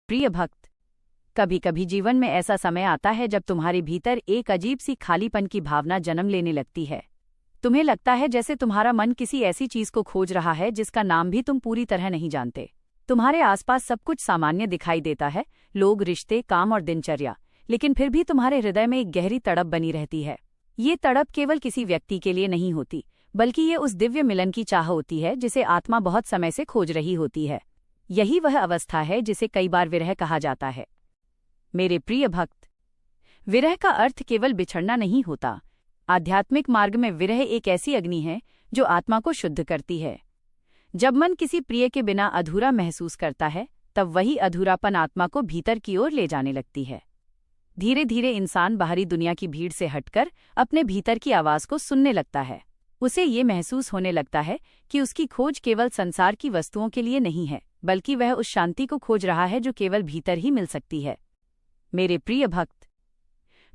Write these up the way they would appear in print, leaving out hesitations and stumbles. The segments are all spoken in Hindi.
प्रिय भक्त, कभी कभी जीवन में ऐसा समय आता है जब तुम्हारे भीतर एक अजीब सी खालीपन की भावना जन्म लेने लगती है। तुम्हें लगता है जैसे तुम्हारा मन किसी ऐसी चीज को खोज रहा है जिसका नाम भी तुम पूरी तरह नहीं जानते। तुम्हारे आसपास सब कुछ सामान्य दिखाई देता है, लोग, रिश्ते, काम और दिनचर्या, लेकिन फिर भी तुम्हारे हृदय में एक गहरी तड़प बनी रहती है। ये तड़प केवल किसी व्यक्ति के लिए नहीं होती, बल्कि ये उस दिव्य मिलन की चाह होती है जिसे आत्मा बहुत समय से खोज रही होती है। यही वह अवस्था है जिसे कई बार विरह कहा जाता है। मेरे प्रिय भक्त, विरह का अर्थ केवल बिछड़ना नहीं होता। आध्यात्मिक मार्ग में विरह एक ऐसी अग्नि है जो आत्मा को शुद्ध करती है। जब मन किसी प्रिय के बिना अधूरा महसूस करता है, तब वही अधूरापन आत्मा को भीतर की ओर ले जाने लगती है। धीरे धीरे इंसान बाहरी दुनिया की भीड़ से हटकर अपने भीतर की आवाज को सुनने लगता है। उसे ये महसूस होने लगता है कि उसकी खोज केवल संसार की वस्तुओं के लिए नहीं है, बल्कि वह उस शांति को खोज रहा है जो केवल भीतर ही मिल सकती है। मेरे प्रिय भक्त,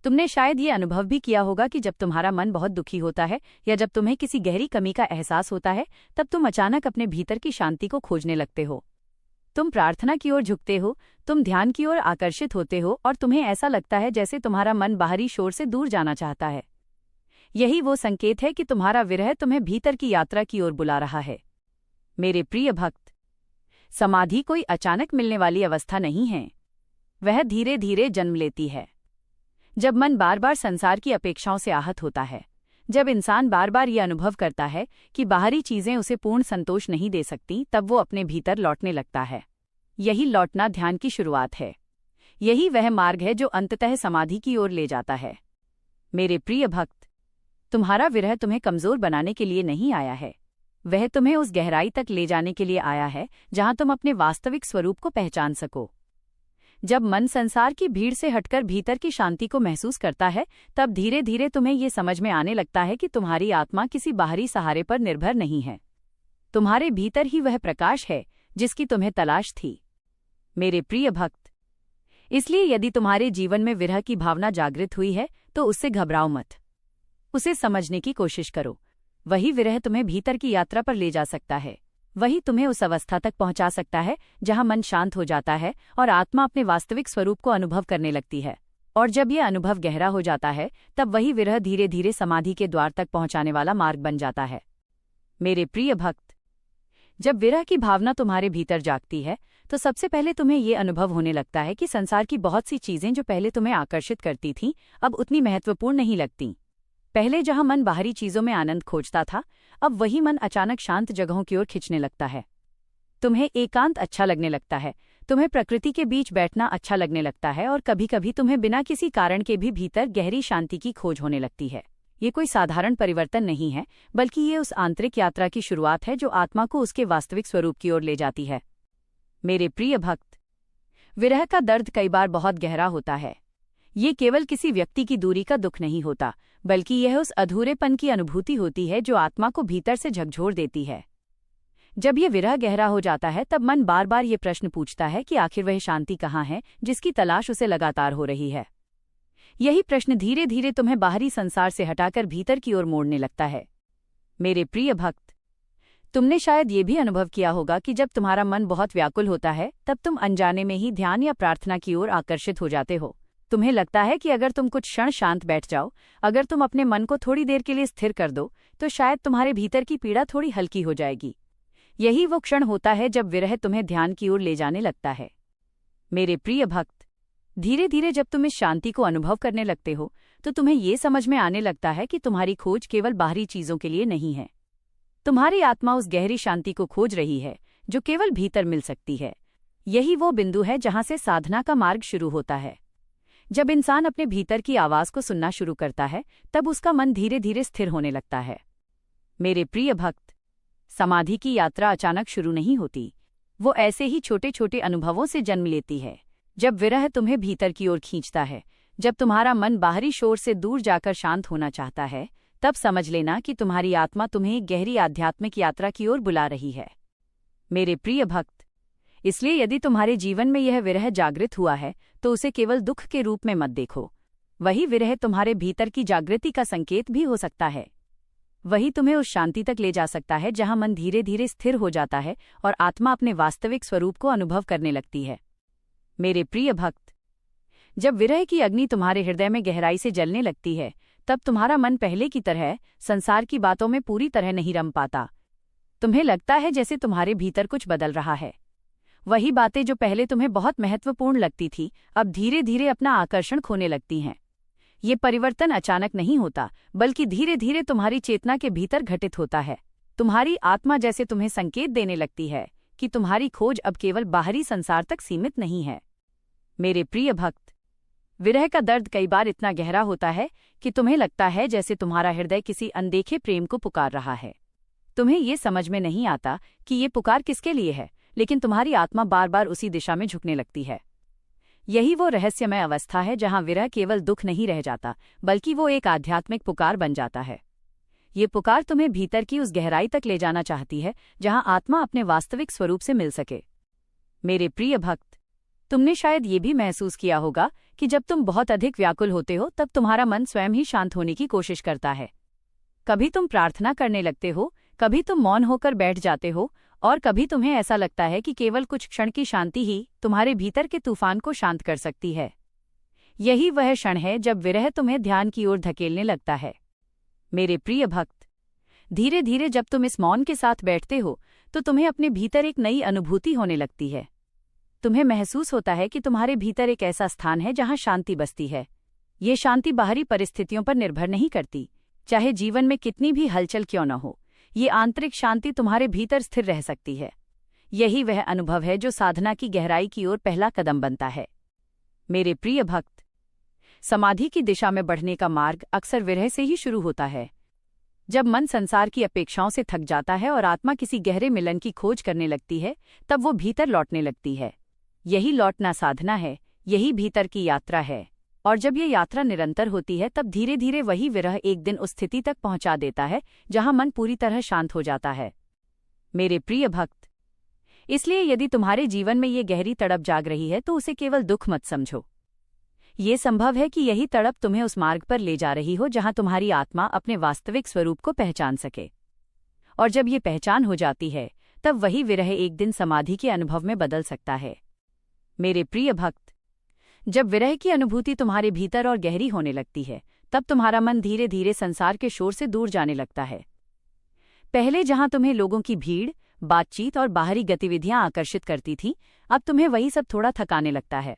तुमने शायद ये अनुभव भी किया होगा कि जब तुम्हारा मन बहुत दुखी होता है या जब तुम्हें किसी गहरी कमी का एहसास होता है, तब तुम अचानक अपने भीतर की शांति को खोजने लगते हो। तुम प्रार्थना की ओर झुकते हो, तुम ध्यान की ओर आकर्षित होते हो और तुम्हें ऐसा लगता है जैसे तुम्हारा मन बाहरी शोर से दूर जाना चाहता है। यही वो संकेत है कि तुम्हारा विरह तुम्हें भीतर की यात्रा की ओर बुला रहा है। मेरे प्रिय भक्त, समाधि कोई अचानक मिलने वाली अवस्था नहीं है। वह धीरे धीरे जन्म लेती है। जब मन बार बार संसार की अपेक्षाओं से आहत होता है, जब इंसान बार बार ये अनुभव करता है कि बाहरी चीजें उसे पूर्ण संतोष नहीं दे सकती, तब वो अपने भीतर लौटने लगता है। यही लौटना ध्यान की शुरुआत है। यही वह मार्ग है जो अंततः समाधि की ओर ले जाता है। मेरे प्रिय भक्त, तुम्हारा विरह तुम्हें कमजोर बनाने के लिए नहीं आया है। वह तुम्हें उस गहराई तक ले जाने के लिए आया है जहां तुम अपने वास्तविक स्वरूप को पहचान सको। जब मन संसार की भीड़ से हटकर भीतर की शांति को महसूस करता है, तब धीरे धीरे तुम्हें ये समझ में आने लगता है कि तुम्हारी आत्मा किसी बाहरी सहारे पर निर्भर नहीं है। तुम्हारे भीतर ही वह प्रकाश है जिसकी तुम्हें तलाश थी। मेरे प्रिय भक्त, इसलिए यदि तुम्हारे जीवन में विरह की भावना जागृत हुई है, तो उससे घबराओ मत। उसे समझने की कोशिश करो। वही विरह तुम्हें भीतर की यात्रा पर ले जा सकता है। वही तुम्हें उस अवस्था तक पहुंचा सकता है जहां मन शांत हो जाता है और आत्मा अपने वास्तविक स्वरूप को अनुभव करने लगती है। और जब यह अनुभव गहरा हो जाता है, तब वही विरह धीरे धीरे समाधि के द्वार तक पहुंचाने वाला मार्ग बन जाता है। मेरे प्रिय भक्त, जब विरह की भावना तुम्हारे भीतर जागती है, तो सबसे पहले तुम्हें ये अनुभव होने लगता है कि संसार की बहुत सी चीजें जो पहले तुम्हें आकर्षित करती थीं, अब उतनी महत्वपूर्ण नहीं लगती। पहले जहां मन बाहरी चीजों में आनंद खोजता था, अब वही मन अचानक शांत जगहों की ओर खिंचने लगता है। तुम्हें एकांत अच्छा लगने लगता है, तुम्हें प्रकृति के बीच बैठना अच्छा लगने लगता है और कभी कभी तुम्हें बिना किसी कारण के भी भीतर गहरी शांति की खोज होने लगती है। ये कोई साधारण परिवर्तन नहीं है, बल्कि ये उस आंतरिक यात्रा की शुरुआत है जो आत्मा को उसके वास्तविक स्वरूप की ओर ले जाती है। मेरे प्रिय भक्त, विरह का दर्द कई बार बहुत गहरा होता है। ये केवल किसी व्यक्ति की दूरी का दुख नहीं होता, बल्कि यह उस अधूरेपन की अनुभूति होती है जो आत्मा को भीतर से झकझोर देती है। जब ये विरह गहरा हो जाता है, तब मन बार बार ये प्रश्न पूछता है कि आखिर वह शांति कहाँ है जिसकी तलाश उसे लगातार हो रही है। यही प्रश्न धीरे धीरे तुम्हें बाहरी संसार से हटाकर भीतर की ओर मोड़ने लगता है। मेरे प्रिय भक्त, तुमने शायद ये भी अनुभव किया होगा कि जब तुम्हारा मन बहुत व्याकुल होता है, तब तुम अनजाने में ही ध्यान या प्रार्थना की ओर आकर्षित हो जाते हो। तुम्हें लगता है कि अगर तुम कुछ क्षण शांत बैठ जाओ, अगर तुम अपने मन को थोड़ी देर के लिए स्थिर कर दो, तो शायद तुम्हारे भीतर की पीड़ा थोड़ी हल्की हो जाएगी। यही वो क्षण होता है जब विरह तुम्हें ध्यान की ओर ले जाने लगता है। मेरे प्रिय भक्त, धीरे धीरे जब तुम इस शांति को अनुभव करने लगते हो, तो तुम्हें ये समझ में आने लगता है कि तुम्हारी खोज केवल बाहरी चीजों के लिए नहीं है। तुम्हारी आत्मा उस गहरी शांति को खोज रही है जो केवल भीतर मिल सकती है। यही वो बिंदु है जहां से साधना का मार्ग शुरू होता है। जब इंसान अपने भीतर की आवाज को सुनना शुरू करता है, तब उसका मन धीरे धीरे स्थिर होने लगता है। मेरे प्रिय भक्त, समाधि की यात्रा अचानक शुरू नहीं होती। वो ऐसे ही छोटे छोटे अनुभवों से जन्म लेती है। जब विरह तुम्हें भीतर की ओर खींचता है, जब तुम्हारा मन बाहरी शोर से दूर जाकर शांत होना चाहता है, तब समझ लेना कि तुम्हारी आत्मा तुम्हें एक गहरी आध्यात्मिक यात्रा की ओर बुला रही है। मेरे प्रिय भक्त, इसलिए यदि तुम्हारे जीवन में यह विरह जागृत हुआ है, तो उसे केवल दुख के रूप में मत देखो। वही विरह तुम्हारे भीतर की जागृति का संकेत भी हो सकता है। वही तुम्हें उस शांति तक ले जा सकता है जहां मन धीरे धीरे स्थिर हो जाता है और आत्मा अपने वास्तविक स्वरूप को अनुभव करने लगती है। मेरे प्रिय भक्त, जब विरह की अग्नि तुम्हारे हृदय में गहराई से जलने लगती है, तब तुम्हारा मन पहले की तरह संसार की बातों में पूरी तरह नहीं रम पाता। तुम्हें लगता है जैसे तुम्हारे भीतर कुछ बदल रहा है। वही बातें जो पहले तुम्हें बहुत महत्वपूर्ण लगती थी, अब धीरे धीरे अपना आकर्षण खोने लगती हैं। ये परिवर्तन अचानक नहीं होता, बल्कि धीरे धीरे तुम्हारी चेतना के भीतर घटित होता है। तुम्हारी आत्मा जैसे तुम्हें संकेत देने लगती है कि तुम्हारी खोज अब केवल बाहरी संसार तक सीमित नहीं है। मेरे प्रिय भक्त, विरह का दर्द कई बार इतना गहरा होता है कि तुम्हें लगता है जैसे तुम्हारा हृदय किसी अनदेखे प्रेम को पुकार रहा है। तुम्हें ये समझ में नहीं आता कि ये पुकार किसके लिए है, लेकिन तुम्हारी आत्मा बार बार उसी दिशा में झुकने लगती है। यही वो रहस्यमय अवस्था है जहां विरह केवल दुख नहीं रह जाता, बल्कि वो एक आध्यात्मिक पुकार बन जाता है। ये पुकार तुम्हें भीतर की उस गहराई तक ले जाना चाहती है जहां आत्मा अपने वास्तविक स्वरूप से मिल सके। मेरे प्रिय भक्त, तुमने शायद ये भी महसूस किया होगा कि जब तुम बहुत अधिक व्याकुल होते हो, तब तुम्हारा मन स्वयं ही शांत होने की कोशिश करता है। कभी तुम प्रार्थना करने लगते हो, कभी तुम मौन होकर बैठ जाते हो, और कभी तुम्हें ऐसा लगता है कि केवल कुछ क्षण की शांति ही तुम्हारे भीतर के तूफान को शांत कर सकती है। यही वह क्षण है जब विरह तुम्हें ध्यान की ओर धकेलने लगता है। मेरे प्रिय भक्त, धीरे धीरे जब तुम इस मौन के साथ बैठते हो, तो तुम्हें अपने भीतर एक नई अनुभूति होने लगती है। तुम्हें महसूस होता है कि तुम्हारे भीतर एक ऐसा स्थान है जहां शांति बसती है। ये शांति बाहरी परिस्थितियों पर निर्भर नहीं करती, चाहे जीवन में कितनी भी हलचल क्यों न हो। ये आंतरिक शांति तुम्हारे भीतर स्थिर रह सकती है। यही वह अनुभव है जो साधना की गहराई की ओर पहला कदम बनता है। मेरे प्रिय भक्त, समाधि की दिशा में बढ़ने का मार्ग अक्सर विरह से ही शुरू होता है। जब मन संसार की अपेक्षाओं से थक जाता है और आत्मा किसी गहरे मिलन की खोज करने लगती है, तब वो भीतर लौटने लगती है। यही लौटना साधना है, यही भीतर की यात्रा है। और जब ये यात्रा निरंतर होती है, तब धीरे धीरे वही विरह एक दिन उस स्थिति तक पहुंचा देता है जहां मन पूरी तरह शांत हो जाता है। मेरे प्रिय भक्त, इसलिए यदि तुम्हारे जीवन में ये गहरी तड़प जाग रही है, तो उसे केवल दुख मत समझो। ये संभव है कि यही तड़प तुम्हें उस मार्ग पर ले जा रही हो जहां तुम्हारी आत्मा अपने वास्तविक स्वरूप को पहचान सके। और जब ये पहचान हो जाती है, तब वही विरह एक दिन समाधि के अनुभव में बदल सकता है। मेरे प्रिय भक्त, जब विरह की अनुभूति तुम्हारे भीतर और गहरी होने लगती है, तब तुम्हारा मन धीरे धीरे संसार के शोर से दूर जाने लगता है। पहले जहां तुम्हें लोगों की भीड़, बातचीत और बाहरी गतिविधियां आकर्षित करती थीं, अब तुम्हें वही सब थोड़ा थकाने लगता है।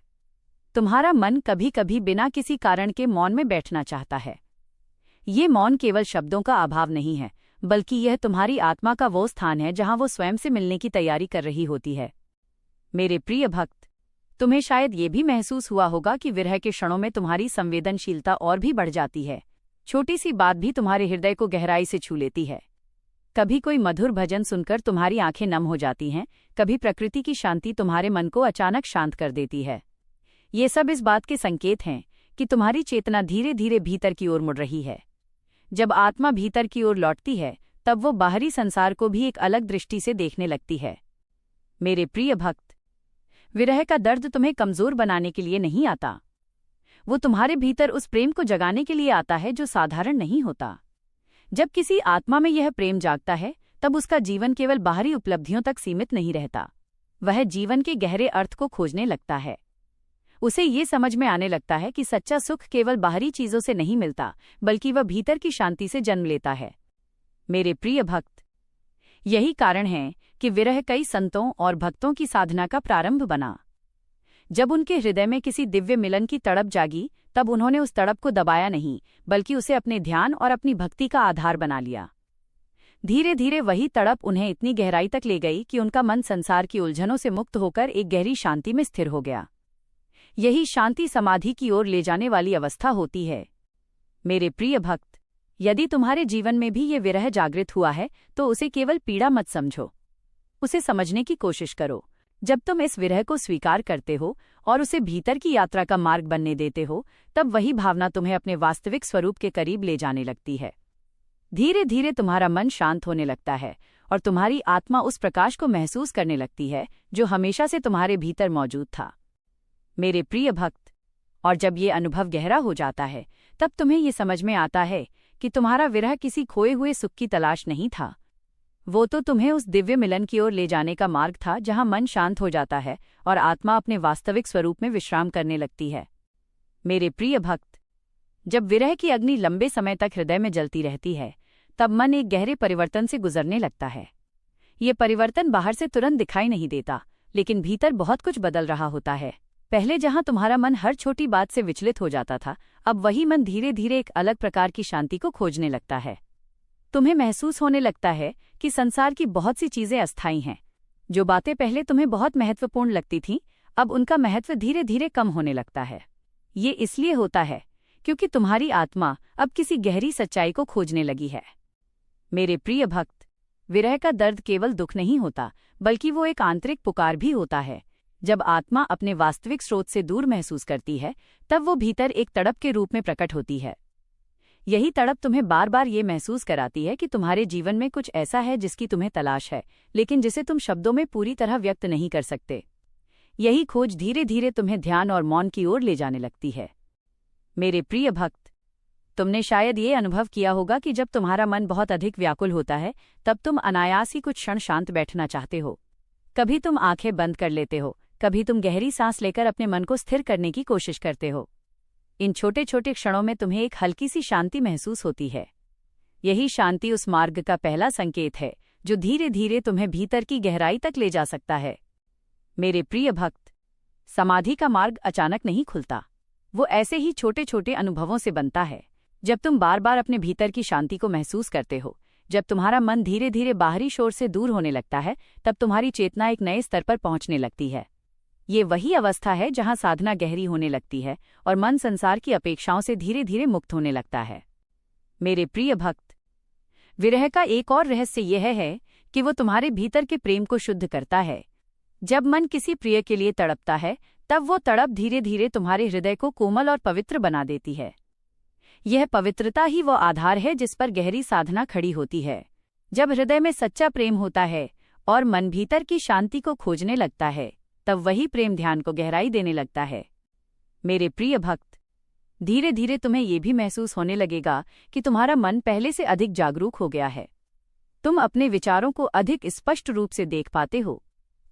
तुम्हारा मन कभी कभी बिना किसी कारण के मौन में बैठना चाहता है। ये मौन केवल शब्दों का अभाव नहीं है, बल्कि यह तुम्हारी आत्मा का वो स्थान है जहां वो स्वयं से मिलने की तैयारी कर रही होती है। मेरे प्रिय भक्त, तुम्हें शायद ये भी महसूस हुआ होगा कि विरह के क्षणों में तुम्हारी संवेदनशीलता और भी बढ़ जाती है। छोटी सी बात भी तुम्हारे हृदय को गहराई से छू लेती है। कभी कोई मधुर भजन सुनकर तुम्हारी आंखें नम हो जाती हैं, कभी प्रकृति की शांति तुम्हारे मन को अचानक शांत कर देती है। ये सब इस बात के संकेत हैं कि तुम्हारी चेतना धीरे धीरे भीतर की ओर मुड़ रही है। जब आत्मा भीतर की ओर लौटती है, तब वो बाहरी संसार को भी एक अलग दृष्टि से देखने लगती है। मेरे प्रिय भक्त, विरह का दर्द तुम्हें कमजोर बनाने के लिए नहीं आता। वो तुम्हारे भीतर उस प्रेम को जगाने के लिए आता है जो साधारण नहीं होता। जब किसी आत्मा में यह प्रेम जागता है, तब उसका जीवन केवल बाहरी उपलब्धियों तक सीमित नहीं रहता। वह जीवन के गहरे अर्थ को खोजने लगता है। उसे ये समझ में आने लगता है कि सच्चा सुख केवल बाहरी चीजों से नहीं मिलता, बल्कि वह भीतर की शांति से जन्म लेता है। मेरे प्रिय भक्त, यही कारण है कि विरह कई संतों और भक्तों की साधना का प्रारंभ बना। जब उनके हृदय में किसी दिव्य मिलन की तड़प जागी, तब उन्होंने उस तड़प को दबाया नहीं, बल्कि उसे अपने ध्यान और अपनी भक्ति का आधार बना लिया। धीरे धीरे वही तड़प उन्हें इतनी गहराई तक ले गई कि उनका मन संसार की उलझनों से मुक्त होकर एक गहरी शांति में स्थिर हो गया। यही शांति समाधि की ओर ले जाने वाली अवस्था होती है। मेरे प्रिय भक्त, यदि तुम्हारे जीवन में भी ये विरह जागृत हुआ है, तो उसे केवल पीड़ा मत समझो, उसे समझने की कोशिश करो। जब तुम इस विरह को स्वीकार करते हो और उसे भीतर की यात्रा का मार्ग बनने देते हो, तब वही भावना तुम्हें अपने वास्तविक स्वरूप के करीब ले जाने लगती है। धीरे धीरे तुम्हारा मन शांत होने लगता है और तुम्हारी आत्मा उस प्रकाश को महसूस करने लगती है जो हमेशा से तुम्हारे भीतर मौजूद था। मेरे प्रिय भक्त, और जब ये अनुभव गहरा हो जाता है, तब तुम्हें ये समझ में आता है कि तुम्हारा विरह किसी खोए हुए सुख की तलाश नहीं था। वो तो तुम्हें उस दिव्य मिलन की ओर ले जाने का मार्ग था जहां मन शांत हो जाता है और आत्मा अपने वास्तविक स्वरूप में विश्राम करने लगती है। मेरे प्रिय भक्त, जब विरह की अग्नि लंबे समय तक हृदय में जलती रहती है, तब मन एक गहरे परिवर्तन से गुजरने लगता है। ये परिवर्तन बाहर से तुरंत दिखाई नहीं देता, लेकिन भीतर बहुत कुछ बदल रहा होता है। पहले जहां तुम्हारा मन हर छोटी बात से विचलित हो जाता था, अब वही मन धीरे धीरे एक अलग प्रकार की शांति को खोजने लगता है। तुम्हें महसूस होने लगता है कि संसार की बहुत सी चीजें अस्थायी हैं। जो बातें पहले तुम्हें बहुत महत्वपूर्ण लगती थीं, अब उनका महत्व धीरे धीरे कम होने लगता है। ये इसलिए होता है क्योंकि तुम्हारी आत्मा अब किसी गहरी सच्चाई को खोजने लगी है। मेरे प्रिय भक्त, विरह का दर्द केवल दुख नहीं होता, बल्कि वो एक आंतरिक पुकार भी होता है। जब आत्मा अपने वास्तविक स्रोत से दूर महसूस करती है, तब वो भीतर एक तड़प के रूप में प्रकट होती है। यही तड़प तुम्हें बार बार ये महसूस कराती है कि तुम्हारे जीवन में कुछ ऐसा है जिसकी तुम्हें तलाश है, लेकिन जिसे तुम शब्दों में पूरी तरह व्यक्त नहीं कर सकते। यही खोज धीरे धीरे तुम्हें ध्यान और मौन की ओर ले जाने लगती है। मेरे प्रिय भक्त, तुमने शायद ये अनुभव किया होगा कि जब तुम्हारा मन बहुत अधिक व्याकुल होता है, तब तुम अनायास ही कुछ क्षण शांत बैठना चाहते हो। कभी तुम आंखें बंद कर लेते हो, कभी तुम गहरी सांस लेकर अपने मन को स्थिर करने की कोशिश करते हो। इन छोटे छोटे क्षणों में तुम्हें एक हल्की सी शांति महसूस होती है। यही शांति उस मार्ग का पहला संकेत है जो धीरे धीरे तुम्हें भीतर की गहराई तक ले जा सकता है। मेरे प्रिय भक्त, समाधि का मार्ग अचानक नहीं खुलता। वो ऐसे ही छोटे छोटे अनुभवों से बनता है। जब तुम बार बार अपने भीतर की शांति को महसूस करते हो, जब तुम्हारा मन धीरे धीरे बाहरी शोर से दूर होने लगता है, तब तुम्हारी चेतना एक नए स्तर पर पहुंचने लगती है। ये वही अवस्था है जहां साधना गहरी होने लगती है और मन संसार की अपेक्षाओं से धीरे धीरे मुक्त होने लगता है। मेरे प्रिय भक्त, विरह का एक और रहस्य यह है कि वो तुम्हारे भीतर के प्रेम को शुद्ध करता है। जब मन किसी प्रिय के लिए तड़पता है, तब वो तड़प धीरे धीरे तुम्हारे हृदय को कोमल और पवित्र बना देती है। यह पवित्रता ही वो आधार है जिस पर गहरी साधना खड़ी होती है। जब हृदय में सच्चा प्रेम होता है और मन भीतर की शांति को खोजने लगता है, तब वही प्रेम ध्यान को गहराई देने लगता है। मेरे प्रिय भक्त, धीरे धीरे तुम्हें यह भी महसूस होने लगेगा कि तुम्हारा मन पहले से अधिक जागरूक हो गया है। तुम अपने विचारों को अधिक स्पष्ट रूप से देख पाते हो।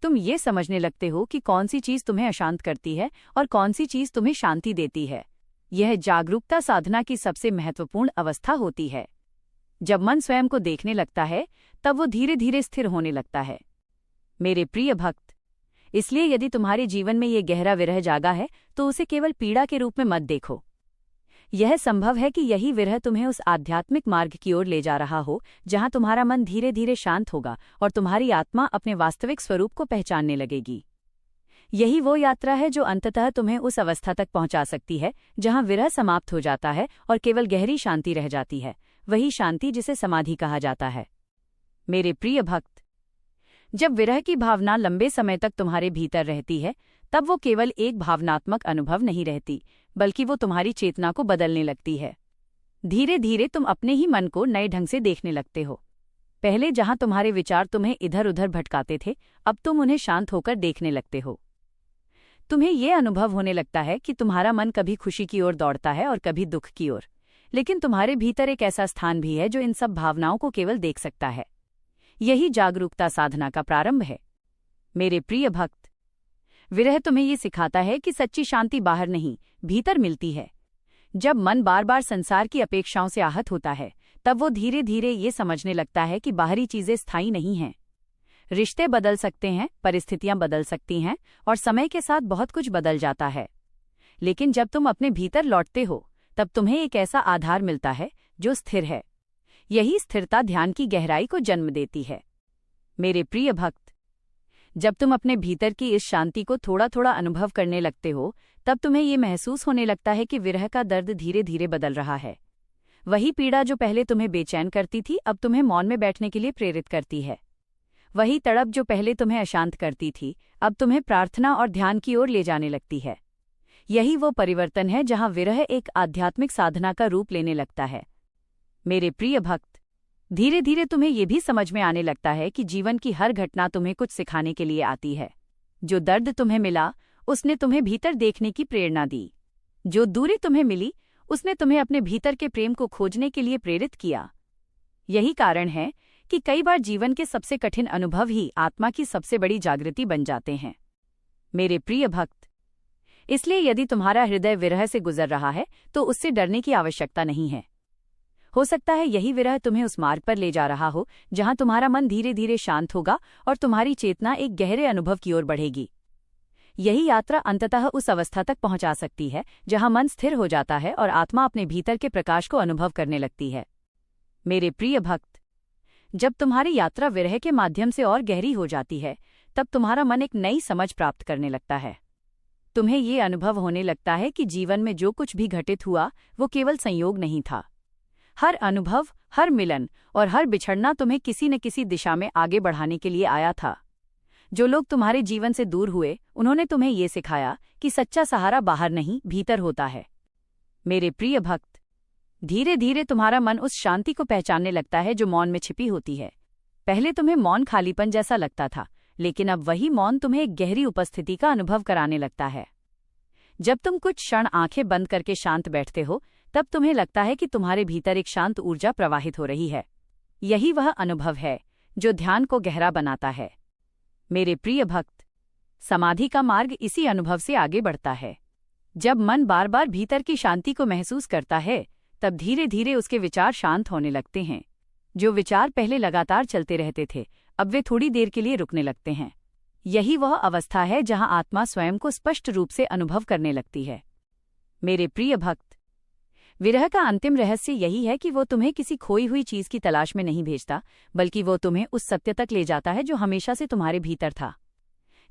तुम ये समझने लगते हो कि कौन सी चीज तुम्हें अशांत करती है और कौन सी चीज तुम्हें शांति देती है। यह जागरूकता साधना की सबसे महत्वपूर्ण अवस्था होती है। जब मन स्वयं को देखने लगता है, तब वो धीरे धीरे स्थिर होने लगता है। मेरे प्रिय भक्त, इसलिए यदि तुम्हारे जीवन में ये गहरा विरह जागा है, तो उसे केवल पीड़ा के रूप में मत देखो। यह संभव है कि यही विरह तुम्हें उस आध्यात्मिक मार्ग की ओर ले जा रहा हो जहां तुम्हारा मन धीरे धीरे शांत होगा और तुम्हारी आत्मा अपने वास्तविक स्वरूप को पहचानने लगेगी। यही वो यात्रा है जो अंततः तुम्हें उस अवस्था तक पहुंचा सकती है जहां विरह समाप्त हो जाता है और केवल गहरी शांति रह जाती है, वही शांति जिसे समाधि कहा जाता है। मेरे प्रिय भक्त, जब विरह की भावना लंबे समय तक तुम्हारे भीतर रहती है, तब वो केवल एक भावनात्मक अनुभव नहीं रहती, बल्कि वो तुम्हारी चेतना को बदलने लगती है। धीरे धीरे तुम अपने ही मन को नए ढंग से देखने लगते हो। पहले जहां तुम्हारे विचार तुम्हें इधर उधर भटकाते थे, अब तुम उन्हें शांत होकर देखने लगते हो। तुम्हें यह अनुभव होने लगता है कि तुम्हारा मन कभी खुशी की ओर दौड़ता है और कभी दुख की ओर, लेकिन तुम्हारे भीतर एक ऐसा स्थान भी है जो इन सब भावनाओं को केवल देख सकता है। यही जागरूकता साधना का प्रारंभ है। मेरे प्रिय भक्त, विरह तुम्हें ये सिखाता है कि सच्ची शांति बाहर नहीं, भीतर मिलती है। जब मन बार बार संसार की अपेक्षाओं से आहत होता है, तब वो धीरे धीरे ये समझने लगता है कि बाहरी चीजें स्थायी नहीं हैं। रिश्ते बदल सकते हैं, परिस्थितियां बदल सकती हैं और समय के साथ बहुत कुछ बदल जाता है, लेकिन जब तुम अपने भीतर लौटते हो, तब तुम्हें एक ऐसा आधार मिलता है जो स्थिर है। यही स्थिरता ध्यान की गहराई को जन्म देती है। मेरे प्रिय भक्त, जब तुम अपने भीतर की इस शांति को थोड़ा थोड़ा अनुभव करने लगते हो, तब तुम्हें ये महसूस होने लगता है कि विरह का दर्द धीरे धीरे बदल रहा है। वही पीड़ा जो पहले तुम्हें बेचैन करती थी, अब तुम्हें मौन में बैठने के लिए प्रेरित करती है। वही तड़प जो पहले तुम्हें अशांत करती थी, अब तुम्हें प्रार्थना और ध्यान की ओर ले जाने लगती है। यही वो परिवर्तन है जहां विरह एक आध्यात्मिक साधना का रूप लेने लगता है। मेरे प्रिय भक्त, धीरे धीरे तुम्हें यह भी समझ में आने लगता है कि जीवन की हर घटना तुम्हें कुछ सिखाने के लिए आती है। जो दर्द तुम्हें मिला, उसने तुम्हें भीतर देखने की प्रेरणा दी। जो दूरी तुम्हें मिली, उसने तुम्हें अपने भीतर के प्रेम को खोजने के लिए प्रेरित किया। यही कारण है कि कई बार जीवन के सबसे कठिन अनुभव ही आत्मा की सबसे बड़ी जागृति बन जाते हैं। मेरे प्रिय भक्त, इसलिए यदि तुम्हारा हृदय विरह से गुजर रहा है तो उससे डरने की आवश्यकता नहीं है। हो सकता है यही विरह तुम्हें उस मार्ग पर ले जा रहा हो जहां तुम्हारा मन धीरे धीरे शांत होगा और तुम्हारी चेतना एक गहरे अनुभव की ओर बढ़ेगी। यही यात्रा अंततः उस अवस्था तक पहुंचा सकती है जहां मन स्थिर हो जाता है और आत्मा अपने भीतर के प्रकाश को अनुभव करने लगती है। मेरे प्रिय भक्त, जब तुम्हारी यात्रा विरह के माध्यम से और गहरी हो जाती है, तब तुम्हारा मन एक नई समझ प्राप्त करने लगता है। तुम्हें ये अनुभव होने लगता है कि जीवन में जो कुछ भी घटित हुआ वो केवल संयोग नहीं था। हर अनुभव, हर मिलन और हर बिछड़ना तुम्हें किसी न किसी दिशा में आगे बढ़ाने के लिए आया था। जो लोग तुम्हारे जीवन से दूर हुए, उन्होंने तुम्हें ये सिखाया कि सच्चा सहारा बाहर नहीं, भीतर होता है। मेरे प्रिय भक्त, धीरे धीरे तुम्हारा मन उस शांति को पहचानने लगता है जो मौन में छिपी होती है। पहले तुम्हें मौन खालीपन जैसा लगता था, लेकिन अब वही मौन तुम्हें एक गहरी उपस्थिति का अनुभव कराने लगता है। जब तुम कुछ क्षण आंखें बंद करके शांत बैठते हो, तब तुम्हें लगता है कि तुम्हारे भीतर एक शांत ऊर्जा प्रवाहित हो रही है। यही वह अनुभव है जो ध्यान को गहरा बनाता है। मेरे प्रिय भक्त, समाधि का मार्ग इसी अनुभव से आगे बढ़ता है। जब मन बार बार भीतर की शांति को महसूस करता है, तब धीरे धीरे उसके विचार शांत होने लगते हैं। जो विचार पहले लगातार चलते रहते थे, अब वे थोड़ी देर के लिए रुकने लगते हैं। यही वह अवस्था है जहां आत्मा स्वयं को स्पष्ट रूप से अनुभव करने लगती है। मेरे प्रिय भक्त, विरह का अंतिम रहस्य यही है कि वो तुम्हें किसी खोई हुई चीज की तलाश में नहीं भेजता, बल्कि वो तुम्हें उस सत्य तक ले जाता है जो हमेशा से तुम्हारे भीतर था।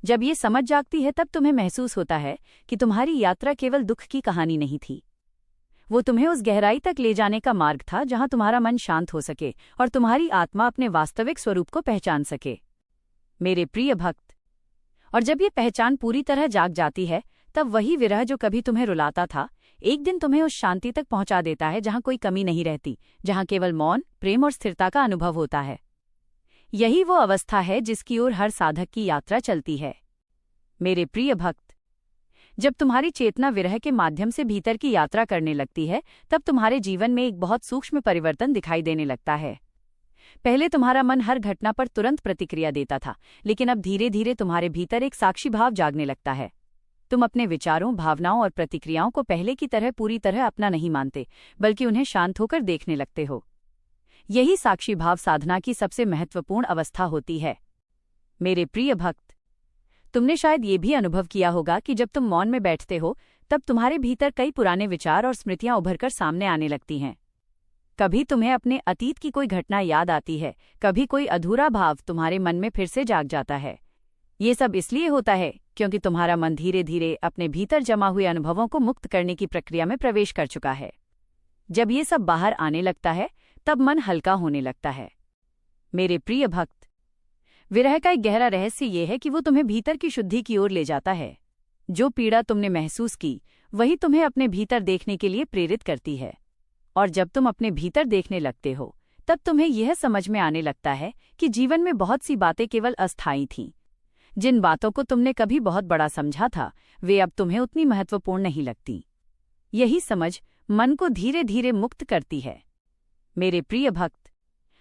जब ये समझ जागती है, तब तुम्हें महसूस होता है कि तुम्हारी यात्रा केवल दुख की कहानी नहीं थी। वो तुम्हें उस गहराई तक ले जाने का मार्ग था जहां तुम्हारा मन शांत हो सके और तुम्हारी आत्मा अपने वास्तविक स्वरूप को पहचान सके। मेरे प्रिय भक्त, और जब ये पहचान पूरी तरह जाग जाती है, तब वही विरह जो कभी तुम्हें रुलाता था, एक दिन तुम्हें उस शांति तक पहुंचा देता है जहां कोई कमी नहीं रहती, जहां केवल मौन, प्रेम और स्थिरता का अनुभव होता है। यही वो अवस्था है जिसकी ओर हर साधक की यात्रा चलती है। मेरे प्रिय भक्त, जब तुम्हारी चेतना विरह के माध्यम से भीतर की यात्रा करने लगती है, तब तुम्हारे जीवन में एक बहुत सूक्ष्म परिवर्तन दिखाई देने लगता है। पहले तुम्हारा मन हर घटना पर तुरंत प्रतिक्रिया देता था, लेकिन अब धीरे धीरे तुम्हारे भीतर एक साक्षी भाव जागने लगता है। तुम अपने विचारों, भावनाओं और प्रतिक्रियाओं को पहले की तरह पूरी तरह अपना नहीं मानते, बल्कि उन्हें शांत होकर देखने लगते हो। यही साक्षी भाव साधना की सबसे महत्वपूर्ण अवस्था होती है। मेरे प्रिय भक्त, तुमने शायद ये भी अनुभव किया होगा कि जब तुम मौन में बैठते हो, तब तुम्हारे भीतर कई पुराने विचार और स्मृतियां उभरकर सामने आने लगती हैं। कभी तुम्हें अपने अतीत की कोई घटना याद आती है, कभी कोई अधूरा भाव तुम्हारे मन में फिर से जाग जाता है। ये सब इसलिए होता है क्योंकि तुम्हारा मन धीरे धीरे अपने भीतर जमा हुए अनुभवों को मुक्त करने की प्रक्रिया में प्रवेश कर चुका है। जब ये सब बाहर आने लगता है, तब मन हल्का होने लगता है। मेरे प्रिय भक्त, विरह का एक गहरा रहस्य ये है कि वो तुम्हें भीतर की शुद्धि की ओर ले जाता है। जो पीड़ा तुमने महसूस की, वही तुम्हें अपने भीतर देखने के लिए प्रेरित करती है। और जब तुम अपने भीतर देखने लगते हो, तब तुम्हें यह समझ में आने लगता है कि जीवन में बहुत सी बातें केवल अस्थायी थीं। जिन बातों को तुमने कभी बहुत बड़ा समझा था, वे अब तुम्हें उतनी महत्वपूर्ण नहीं लगती। यही समझ मन को धीरे धीरे मुक्त करती है। मेरे प्रिय भक्त,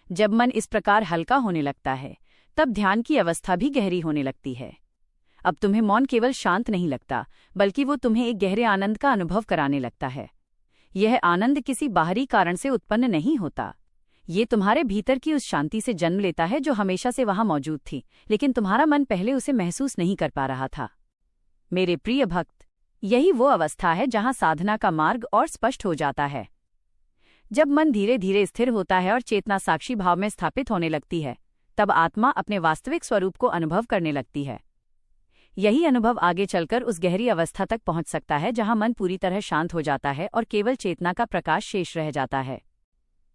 जब मन इस प्रकार हल्का होने लगता है, तब ध्यान की अवस्था भी गहरी होने लगती है। अब तुम्हें मौन केवल शांत नहीं लगता, बल्कि वो तुम्हें एक गहरे आनंद का अनुभव कराने लगता है। यह आनंद किसी बाहरी कारण से उत्पन्न नहीं होता। ये तुम्हारे भीतर की उस शांति से जन्म लेता है जो हमेशा से वहां मौजूद थी, लेकिन तुम्हारा मन पहले उसे महसूस नहीं कर पा रहा था। मेरे प्रिय भक्त, यही वो अवस्था है जहां साधना का मार्ग और स्पष्ट हो जाता है। जब मन धीरे धीरे स्थिर होता है और चेतना साक्षी भाव में स्थापित होने लगती है, तब आत्मा अपने वास्तविक स्वरूप को अनुभव करने लगती है। यही अनुभव आगे चलकर उस गहरी अवस्था तक पहुंच सकता है जहां मन पूरी तरह शांत हो जाता है और केवल चेतना का प्रकाश शेष रह जाता है।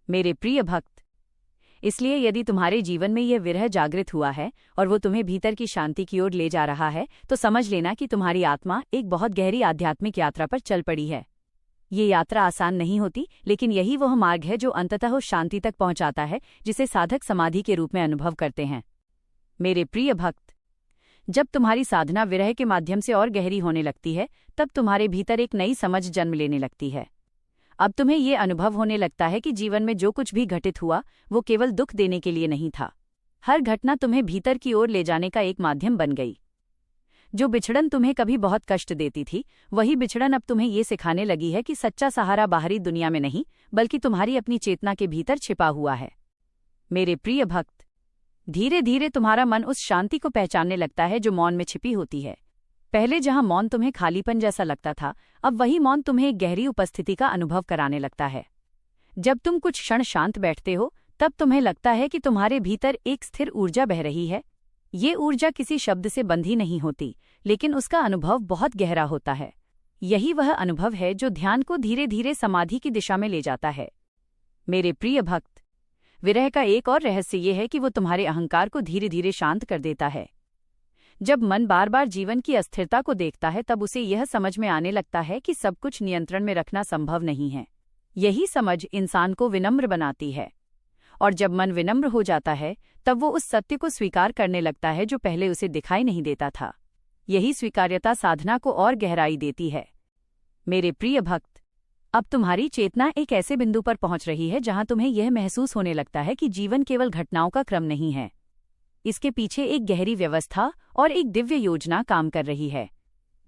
मेरे प्रिय भक्त, इसलिए यदि तुम्हारे जीवन में यह विरह जागृत हुआ है और वो तुम्हें भीतर की शांति की ओर ले जा रहा है, तो समझ लेना कि तुम्हारी आत्मा एक बहुत गहरी आध्यात्मिक यात्रा पर चल पड़ी है। ये यात्रा आसान नहीं होती, लेकिन यही वह मार्ग है जो अंततः उस शांति तक पहुंचाता है जिसे साधक समाधि के रूप में अनुभव करते हैं। मेरे प्रिय भक्त, जब तुम्हारी साधना विरह के माध्यम से और गहरी होने लगती है, तब तुम्हारे भीतर एक नई समझ जन्म लेने लगती है। अब तुम्हें ये अनुभव होने लगता है कि जीवन में जो कुछ भी घटित हुआ वो केवल दुख देने के लिए नहीं था। हर घटना तुम्हें भीतर की ओर ले जाने का एक माध्यम बन गई। जो बिछड़न तुम्हें कभी बहुत कष्ट देती थी, वही बिछड़न अब तुम्हें ये सिखाने लगी है कि सच्चा सहारा बाहरी दुनिया में नहीं, बल्कि तुम्हारी अपनी चेतना के भीतर छिपा हुआ है। मेरे प्रिय भक्त, धीरे धीरे तुम्हारा मन उस शांति को पहचानने लगता है जो मौन में छिपी होती है। पहले जहां मौन तुम्हें खालीपन जैसा लगता था, अब वही मौन तुम्हें एक गहरी उपस्थिति का अनुभव कराने लगता है। जब तुम कुछ क्षण शांत बैठते हो, तब तुम्हें लगता है कि तुम्हारे भीतर एक स्थिर ऊर्जा बह रही है। ये ऊर्जा किसी शब्द से बंधी नहीं होती, लेकिन उसका अनुभव बहुत गहरा होता है। यही वह अनुभव है जो ध्यान को धीरे धीरे समाधि की दिशा में ले जाता है। मेरे प्रिय भक्त, विरह का एक और रहस्य ये है कि वो तुम्हारे अहंकार को धीरे धीरे शांत कर देता है। जब मन बार बार जीवन की अस्थिरता को देखता है, तब उसे यह समझ में आने लगता है कि सब कुछ नियंत्रण में रखना संभव नहीं है। यही समझ इंसान को विनम्र बनाती है। और जब मन विनम्र हो जाता है, तब वो उस सत्य को स्वीकार करने लगता है जो पहले उसे दिखाई नहीं देता था। यही स्वीकार्यता साधना को और गहराई देती है। मेरे प्रिय भक्त, अब तुम्हारी चेतना एक ऐसे बिंदु पर पहुंच रही है जहां तुम्हें यह महसूस होने लगता है कि जीवन केवल घटनाओं का क्रम नहीं है। इसके पीछे एक गहरी व्यवस्था और एक दिव्य योजना काम कर रही है।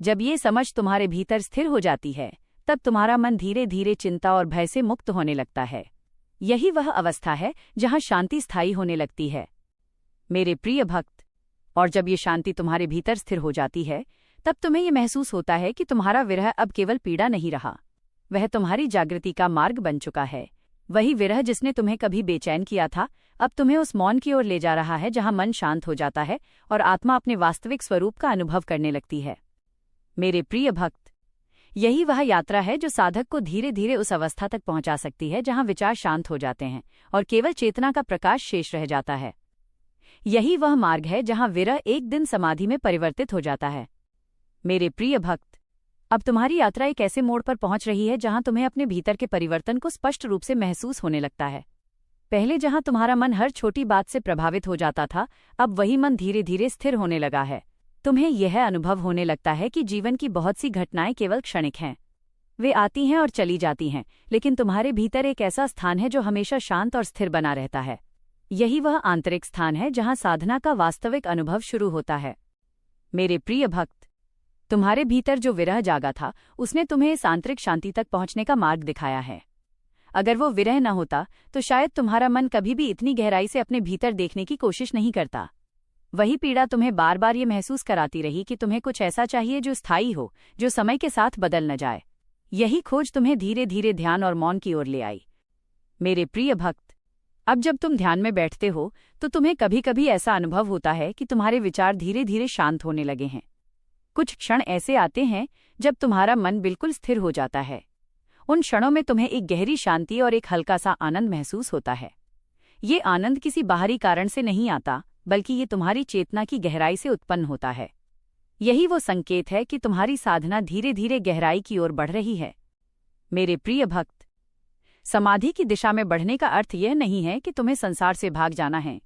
जब ये समझ तुम्हारे भीतर स्थिर हो जाती है, तब तुम्हारा मन धीरे धीरे चिंता और भय से मुक्त होने लगता है। यही वह अवस्था है जहां शांति स्थायी होने लगती है। मेरे प्रिय भक्त, और जब ये शांति तुम्हारे भीतर स्थिर हो जाती है, तब तुम्हें ये महसूस होता है कि तुम्हारा विरह अब केवल पीड़ा नहीं रहा, वह तुम्हारी जागृति का मार्ग बन चुका है। वही विरह जिसने तुम्हें कभी बेचैन किया था, अब तुम्हें उस मौन की ओर ले जा रहा है जहां मन शांत हो जाता है और आत्मा अपने वास्तविक स्वरूप का अनुभव करने लगती है। मेरे प्रिय भक्त, यही वह यात्रा है जो साधक को धीरे धीरे उस अवस्था तक पहुंचा सकती है जहां विचार शांत हो जाते हैं और केवल चेतना का प्रकाश शेष रह जाता है। यही वह मार्ग है जहां विरह एक दिन समाधि में परिवर्तित हो जाता है। मेरे प्रिय भक्त, अब तुम्हारी यात्रा एक ऐसे मोड़ पर पहुंच रही है जहां तुम्हें अपने भीतर के परिवर्तन को स्पष्ट रूप से महसूस होने लगता है। पहले जहां तुम्हारा मन हर छोटी बात से प्रभावित हो जाता था, अब वही मन धीरे धीरे स्थिर होने लगा है। तुम्हें यह अनुभव होने लगता है कि जीवन की बहुत सी घटनाएं केवल क्षणिक हैं। वे आती हैं और चली जाती हैं, लेकिन तुम्हारे भीतर एक ऐसा स्थान है जो हमेशा शांत और स्थिर बना रहता है। यही वह आंतरिक स्थान है जहां साधना का वास्तविक अनुभव शुरू होता है। मेरे प्रिय भक्त, तुम्हारे भीतर जो विरह जागा था, उसने तुम्हें इस आंतरिक शांति तक पहुंचने का मार्ग दिखाया है। अगर वो विरह न होता, तो शायद तुम्हारा मन कभी भी इतनी गहराई से अपने भीतर देखने की कोशिश नहीं करता। वही पीड़ा तुम्हें बार बार ये महसूस कराती रही कि तुम्हें कुछ ऐसा चाहिए जो स्थायी हो, जो समय के साथ बदल न जाए। यही खोज तुम्हें धीरे धीरे ध्यान और मौन की ओर ले आई। मेरे प्रिय भक्त, अब जब तुम ध्यान में बैठते हो, तो तुम्हें कभी कभी ऐसा अनुभव होता है कि तुम्हारे विचार धीरे धीरे शांत होने लगे हैं। कुछ क्षण ऐसे आते हैं जब तुम्हारा मन बिल्कुल स्थिर हो जाता है। उन क्षणों में तुम्हें एक गहरी शांति और एक हल्का सा आनंद महसूस होता है। ये आनंद किसी बाहरी कारण से नहीं आता, बल्कि ये तुम्हारी चेतना की गहराई से उत्पन्न होता है। यही वो संकेत है कि तुम्हारी साधना धीरे धीरे गहराई की ओर बढ़ रही है। मेरे प्रिय भक्त, समाधि की दिशा में बढ़ने का अर्थ यह नहीं है कि तुम्हें संसार से भाग जाना है।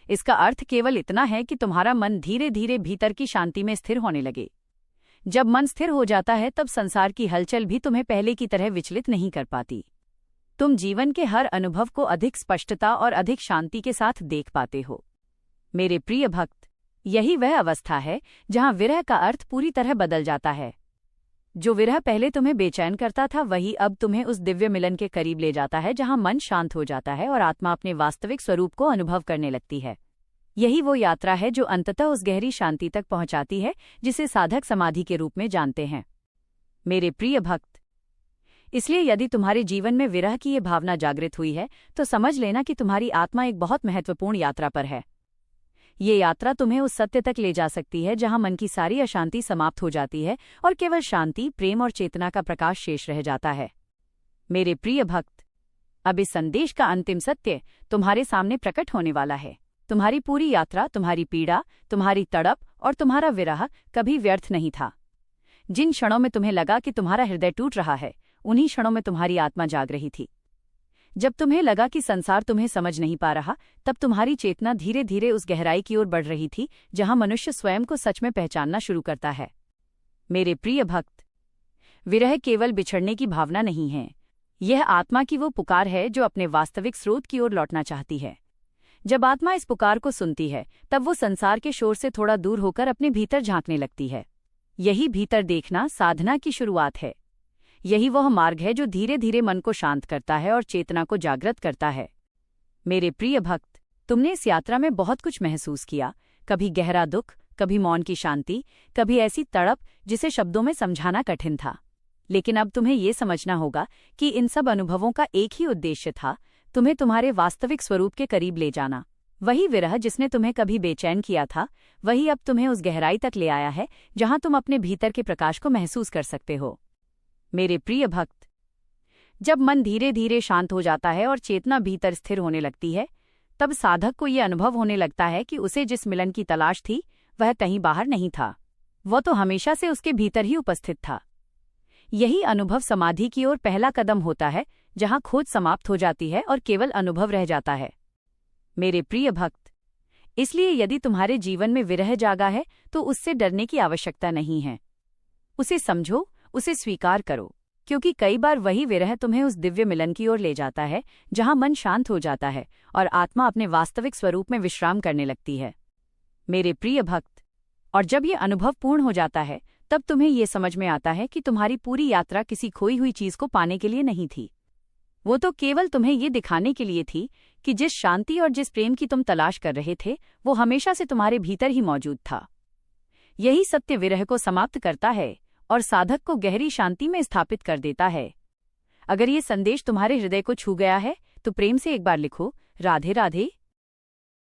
इसका अर्थ केवल इतना है कि तुम्हारा मन धीरे धीरे भीतर की शांति में स्थिर होने लगे। जब मन स्थिर हो जाता है, तब संसार की हलचल भी तुम्हें पहले की तरह विचलित नहीं कर पाती। तुम जीवन के हर अनुभव को अधिक स्पष्टता और अधिक शांति के साथ देख पाते हो। मेरे प्रिय भक्त, यही वह अवस्था है जहां विरह का अर्थ पूरी तरह बदल जाता है। जो विरह पहले तुम्हें बेचैन करता था, वही अब तुम्हें उस दिव्य मिलन के करीब ले जाता है जहां मन शांत हो जाता है और आत्मा अपने वास्तविक स्वरूप को अनुभव करने लगती है। यही वो यात्रा है जो अंततः उस गहरी शांति तक पहुंचाती है जिसे साधक समाधि के रूप में जानते हैं। मेरे प्रिय भक्त, इसलिए यदि तुम्हारे जीवन में विरह की ये भावना जागृत हुई है, तो समझ लेना कि तुम्हारी आत्मा एक बहुत महत्वपूर्ण यात्रा पर है। ये यात्रा तुम्हें उस सत्य तक ले जा सकती है जहां मन की सारी अशांति समाप्त हो जाती है और केवल शांति, प्रेम और चेतना का प्रकाश शेष रह जाता है। मेरे प्रिय भक्त, अब इस संदेश का अंतिम सत्य तुम्हारे सामने प्रकट होने वाला है। तुम्हारी पूरी यात्रा, तुम्हारी पीड़ा, तुम्हारी तड़प और तुम्हारा विरह कभी व्यर्थ नहीं था। जिन क्षणों में तुम्हें लगा कि तुम्हारा हृदय टूट रहा है, उन्हीं क्षणों में तुम्हारी आत्मा जाग रही थी। जब तुम्हें लगा कि संसार तुम्हें समझ नहीं पा रहा, तब तुम्हारी चेतना धीरे धीरे उस गहराई की ओर बढ़ रही थी जहां मनुष्य स्वयं को सच में पहचानना शुरू करता है। मेरे प्रिय भक्त, विरह केवल बिछड़ने की भावना नहीं है, यह आत्मा की वो पुकार है जो अपने वास्तविक स्रोत की ओर लौटना चाहती है। जब आत्मा इस पुकार को सुनती है तब वो संसार के शोर से थोड़ा दूर होकर अपने भीतर झांकने लगती है। यही भीतर देखना साधना की शुरुआत है। यही वह मार्ग है जो धीरे धीरे मन को शांत करता है और चेतना को जागृत करता है। मेरे प्रिय भक्त, तुमने इस यात्रा में बहुत कुछ महसूस किया, कभी गहरा दुख, कभी मौन की शांति, कभी ऐसी तड़प जिसे शब्दों में समझाना कठिन था। लेकिन अब तुम्हें ये समझना होगा कि इन सब अनुभवों का एक ही उद्देश्य था, तुम्हें तुम्हारे वास्तविक स्वरूप के करीब ले जाना। वही विरह जिसने तुम्हें कभी बेचैन किया था, वही अब तुम्हें उस गहराई तक ले आया है जहां तुम अपने भीतर के प्रकाश को महसूस कर सकते हो। मेरे प्रिय भक्त, जब मन धीरे धीरे शांत हो जाता है और चेतना भीतर स्थिर होने लगती है, तब साधक को ये अनुभव होने लगता है कि उसे जिस मिलन की तलाश थी वह कहीं बाहर नहीं था, वह तो हमेशा से उसके भीतर ही उपस्थित था। यही अनुभव समाधि की ओर पहला कदम होता है, जहां खोज समाप्त हो जाती है और केवल अनुभव रह जाता है। मेरे प्रिय भक्त, इसलिए यदि तुम्हारे जीवन में विरह जागा है तो उससे डरने की आवश्यकता नहीं है। उसे समझो, उसे स्वीकार करो, क्योंकि कई बार वही विरह तुम्हें उस दिव्य मिलन की ओर ले जाता है जहां मन शांत हो जाता है और आत्मा अपने वास्तविक स्वरूप में विश्राम करने लगती है। मेरे प्रिय भक्त, और जब ये अनुभव पूर्ण हो जाता है तब तुम्हें ये समझ में आता है कि तुम्हारी पूरी यात्रा किसी खोई हुई चीज को पाने के लिए नहीं थी। वो तो केवल तुम्हें ये दिखाने के लिए थी कि जिस शांति और जिस प्रेम की तुम तलाश कर रहे थे वो हमेशा से तुम्हारे भीतर ही मौजूद था। यही सत्य विरह को समाप्त करता है और साधक को गहरी शांति में स्थापित कर देता है। अगर ये संदेश तुम्हारे हृदय को छू गया है तो प्रेम से एक बार लिखो, राधे राधे।